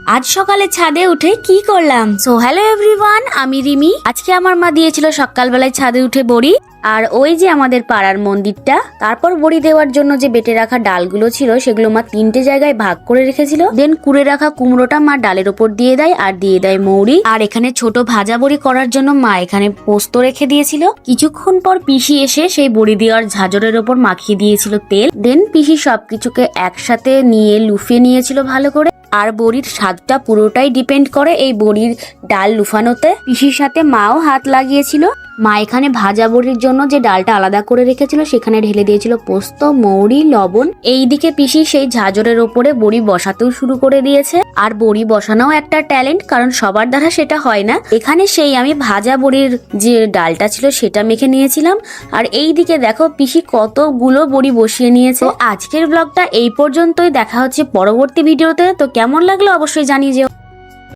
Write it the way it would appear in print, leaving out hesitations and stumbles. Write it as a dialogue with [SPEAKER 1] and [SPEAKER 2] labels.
[SPEAKER 1] আজ সকালে ছাদে উঠে কি করলাম? সো হ্যালো এভরিওয়ান, আমি রিমি। আজকে আমার মা দিয়েছিল সকালবেলায় ছাদে উঠে বড়ি, আর ওই যে আমাদের পাড়ার মন্দিরটা, তারপর বড়ি দেওয়ার জন্য যে বেটে রাখা ডালগুলো ছিল সেগুলো মা 3টে জায়গায় ভাগ করে রেখেছিল। দেন কুড়ে রাখা কুমড়োটা মা ডালের ওপর দিয়ে দেয় আর দিয়ে দেয় মৌরি। আর এখানে ছোট ভাজা বড়ি করার জন্য মা এখানে পোস্ত রেখে দিয়েছিল। কিছুক্ষণ পর পিসি এসে সেই বড়ি দেওয়ার ঝাঁঝরের ওপর মাখিয়ে দিয়েছিল তেল। দেন পিসি সবকিছুকে একসাথে নিয়ে লুফিয়ে নিয়েছিল ভালো করে। আর বড়ির স্বাদটা পুরোটাই ডিপেন্ড করে এই বড়ির ডাল লুফানোতে। পিসির সাথে মাও হাত লাগিয়েছিল। মা এখানে ভাজা বড়ির জন্য যে ডালটা আলাদা করে রেখেছিল সেখানে ঢেলে দিয়েছিল পোস্ত, মৌরি, লবণ। এইদিকে পিসি সেই ঝাঁঝরের ওপরে বড়ি বসাতেও শুরু করে দিয়েছে। আর বড়ি বসানোও একটা ট্যালেন্ট, কারণ সবার দ্বারা সেটা হয় না। এখানে সেই আমি ভাজা বড়ির যে ডালটা ছিল সেটা মেখে নিয়েছিলাম। আর এইদিকে দেখো পিসি কতগুলো বড়ি বসিয়ে নিয়েছে। আজকের ব্লগটা এই পর্যন্তই। দেখা হচ্ছে পরবর্তী ভিডিওতে। তো কেমন লাগলো অবশ্যই জানিয়ে যেও।